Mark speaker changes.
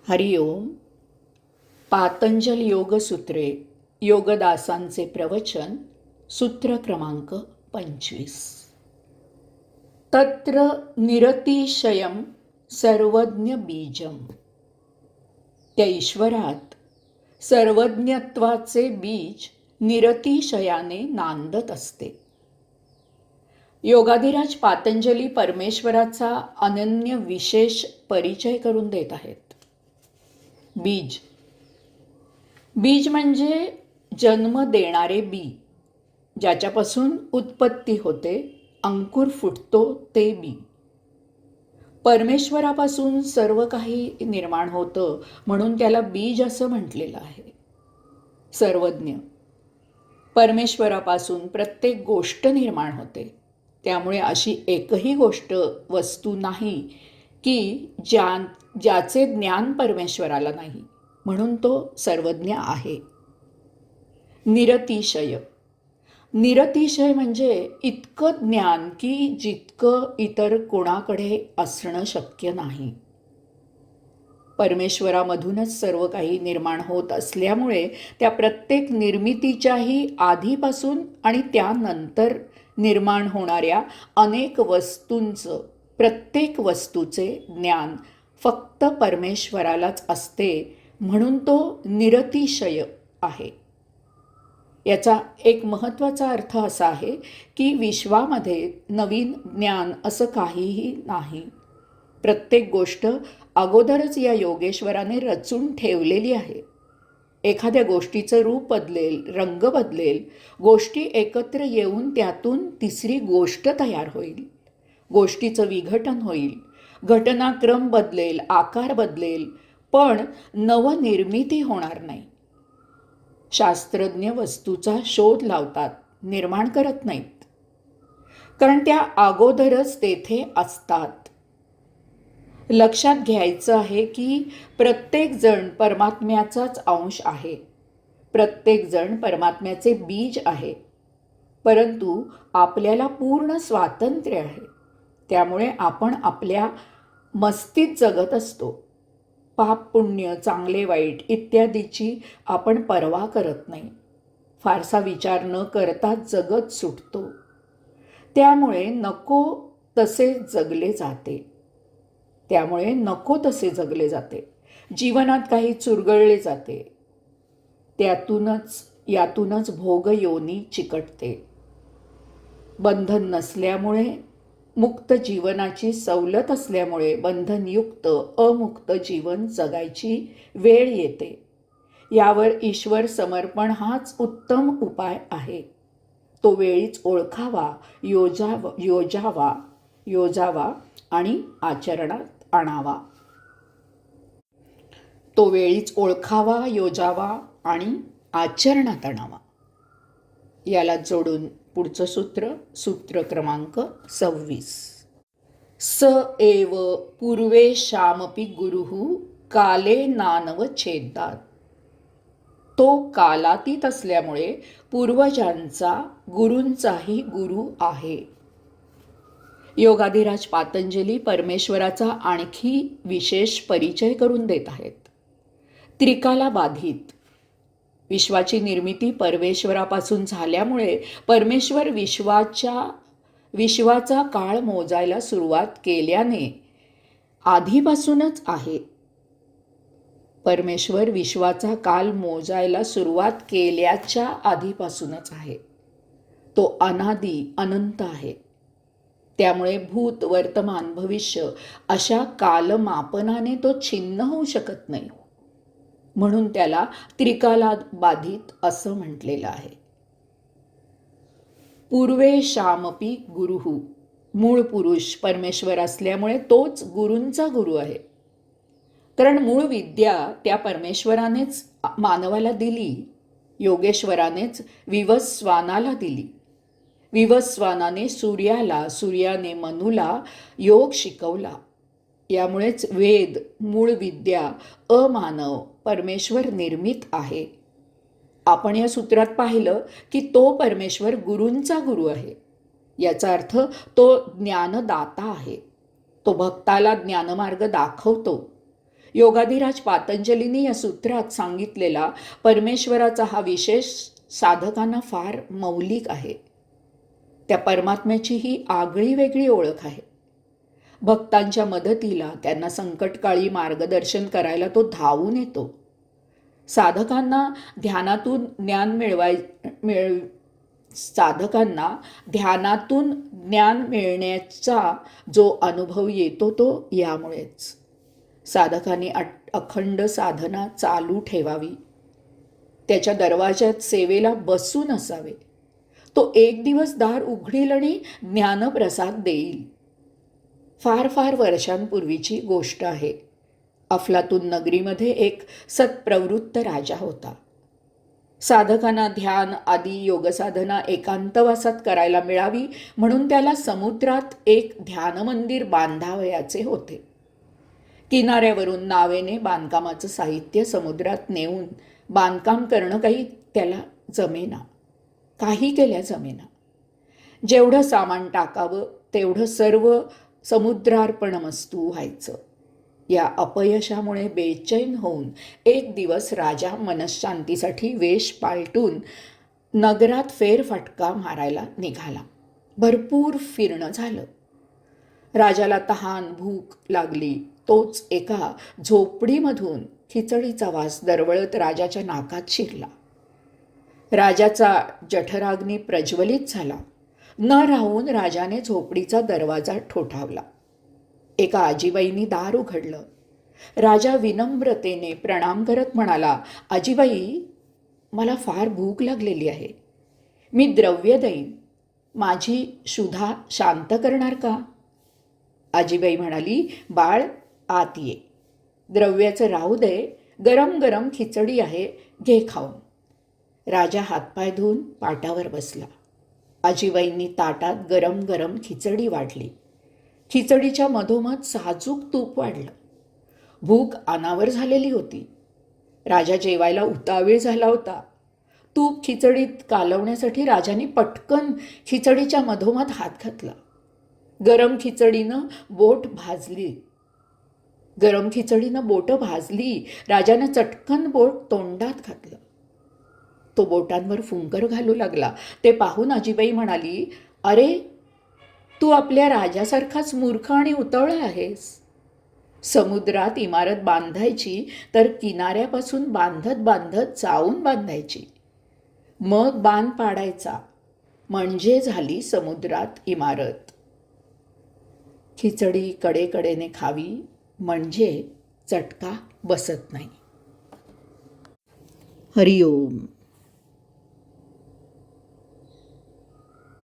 Speaker 1: हरिओम. पातंजल योगसूत्रे योगदासांचे प्रवचन सूत्र क्रमांक 25. तत्र निरतिशयम सर्वज्ञ बीजम. त्या ईश्वरात सर्वज्ञत्वाचे बीज निरतिशयाने नांदत असते. योगाधिराज पातंजली परमेश्वराचा अनन्य विशेष परिचय करून देत आहेत. बीज. बीज म्हणजे जन्म देणारे बी, ज्याच्यापासून उत्पत्ती होते, अंकुर फुटतो ते बी. परमेश्वरापासून सर्व काही निर्माण होतं म्हणून त्याला बीज असं म्हटलेलं आहे. सर्वज्ञ. परमेश्वरापासून प्रत्येक गोष्ट निर्माण होते, त्यामुळे अशी एकही गोष्ट वस्तू नाही की ज्याचे ज्ञान परमेश्वराला नाही, म्हणून तो सर्वज्ञ आहे. निरतिशय. निरतिशय म्हणजे इतकं ज्ञान की जितकं इतर कोणाकडे असणं शक्य नाही. परमेश्वरामधूनच सर्व काही निर्माण होत असल्यामुळे त्या प्रत्येक निर्मितीच्याही आधीपासून आणि त्यानंतर निर्माण होणाऱ्या अनेक वस्तूंचं, प्रत्येक वस्तूचे ज्ञान फक्त परमेश्वरालाच असते, म्हणून तो निरतिशय आहे. याचा एक महत्त्वाचा अर्थ असा आहे की विश्वामध्ये नवीन ज्ञान असं काहीही नाही. प्रत्येक गोष्ट अगोदरच या योगेश्वराने रचून ठेवलेली आहे. एखाद्या गोष्टीचं रूप बदलेल, रंग बदलेल, गोष्टी एकत्र येऊन त्यातून तिसरी गोष्ट तयार होईल, गोष्टीचं विघटन होईल, घटनाक्रम बदलेल, आकार बदलेल, पण नवनिर्मिती होणार नाही. शास्त्रज्ञ वस्तूचा शोध लावतात, निर्माण करत नाहीत, कारण त्या अगोदरच तेथे असतात. लक्षात घ्यायचं आहे की प्रत्येकजण परमात्म्याचाच अंश आहे, प्रत्येकजण परमात्म्याचे बीज आहे, परंतु आपल्याला पूर्ण स्वातंत्र्य आहे. त्यामुळे आपण आपल्या मस्तीत जगत असतो. पाप पुण्य, चांगले वाईट इत्यादीची आपण पर्वा करत नाही. फारसा विचार न करता जगत सुटतो. त्यामुळे नको तसे जगले जाते. जीवनात काही चुरगळले जाते. यातूनच भोग योनी चिकटते. बंधन नसल्यामुळे, मुक्त जीवनाची सवलत असल्यामुळे बंधनयुक्त अमुक्त जीवन जगायची वेळ येते. यावर ईश्वर समर्पण हाच उत्तम उपाय आहे. तो वेळीच ओळखावा, योजावा आणि आचरणात आणावा. तो वेळीच ओळखावा, योजावा आणि आचरणात आणावा. याला जोडून पुढचं सूत्र क्रमांक 26. स एव पूर्वेशामपि गुरुः काले नानवच्छेदात्. तो कालातीत असल्यामुळे पूर्वजांचा, गुरूंचाही गुरु आहे. योगाधिराज पातंजली परमेश्वराचा आणखी विशेष परिचय करून देत आहेत. त्रिकाला बाधित. विश्वाची निर्मिती परमेश्वरापासून झाल्यामुळे परमेश्वर विश्वाचा काळ मोजायला सुरुवात केल्याने आधीपासूनच आहे. परमेश्वर विश्वाचा काल मोजायला सुरुवात केल्याच्या आधीपासूनच आहे. तो अनादी अनंत आहे. त्यामुळे भूत, वर्तमान, भविष्य अशा कालमापनाने तो छिन्न होऊ शकत नाही. म्हणून त्याला त्रिकाला बाधित असं म्हटलेलं आहे. पूर्वेशामपि गुरुः. मूळ पुरुष परमेश्वर असल्यामुळे तोच गुरूंचा गुरु आहे. कारण मूळ विद्या त्या परमेश्वरानेच मानवाला दिली. योगेश्वरानेच विवस्वानाला दिली. विवस्वानाने सूर्याला, सूर्याने मनुला योग शिकवला. यामुळेच वेद, मूळ विद्या, अमानव, परमेश्वर निर्मित आहे. आपण या सूत्रात पाहिलं की तो परमेश्वर गुरूंचा गुरु आहे. याचा अर्थ तो ज्ञानदाता आहे. तो भक्ताला ज्ञानमार्ग दाखवतो. योगाधिराज पातंजलींनी या सूत्रात सांगितलेला परमेश्वराचा हा विशेष साधकांना फार मौलिक आहे. त्या परमात्म्याची ही आगळी वेगळी ओळख आहे. भक्तांच्या मदतीला, त्यांना संकटकाळी मार्गदर्शन करायला तो धावून येतो. साधकांना ध्यानातून ज्ञान मिळण्याचा जो अनुभव येतो तो यामुळेच. साधकांनी अखंड साधना चालू ठेवावी. त्याच्या दरवाज्यात सेवेला बसून असावे. तो एक दिवस दार उघडील आणि ज्ञानप्रसाद देईल. फार फार वर्षांपूर्वीची गोष्ट आहे. अफलातून नगरीमध्ये एक सत्प्रवृत्त राजा होता. साधकांना ध्यान आदी योगसाधना एकांतवासात करायला मिळावी म्हणून त्याला समुद्रात एक ध्यानमंदिर बांधावयाचे होते. किनाऱ्यावरून नावेने बांधकामाचं साहित्य समुद्रात नेऊन बांधकाम करणं काही त्याला जमेना. काही केल्या जमेना. जेवढं सामान टाकावं तेवढं सर्व समुद्रार्पणमस्तू व्हायचं. या अपयशामुळे बेचैन होऊन एक दिवस राजा मनःशांतीसाठी वेश पालटून नगरात फेरफटका मारायला निघाला. भरपूर फिरणं झालं. राजाला तहान भूक लागली. तोच एका झोपडीमधून खिचडीचा वास दरवळत राजाच्या नाकात शिरला. राजाचा जठराग्नी प्रज्वलित झाला. न राहून राजाने झोपडीचा दरवाजा ठोठावला. एका आजीबाईंनी दार उघडलं. राजा विनम्रतेने प्रणाम करत म्हणाला, आजीबाई, मला फार भूक लागलेली आहे. मी द्रव्य देईन. माझी क्षुधा शांत करणार का? आजीबाई म्हणाली, बाळ, आत ये. द्रव्याचं राहू दे. गरम गरम खिचडी आहे, घे खाऊन. राजा हातपाय धुवून पाटावर बसला. आजीबाईंनी ताटात गरम गरम खिचडी वाढली. खिचडीच्या मधोमध साजूक तूप वाढलं. भूक अनावर झालेली होती. राजा जेवायला उतावीळ झाला होता. तूप खिचडीत कालवण्यासाठी राजाने पटकन खिचडीच्या मधोमध हात घातला. गरम खिचडीनं बोटं भाजली. राजानं चटकन बोट तोंडात घातलं. तो बोटांवर फुंकर घालू लागला. ते पाहून आजीबाई म्हणाली, अरे, तू आपल्या राजासारखाच मूर्ख आणि उतावळा आहेस. समुद्रात इमारत बांधायची तर किनाऱ्यापासून बांधत बांधत जाऊन बांधायची. मग बांध पाडायचा, म्हणजे झाली समुद्रात इमारत. खिचडी कडेकडेने खावी, म्हणजे चटका बसत नाही. हरिओम.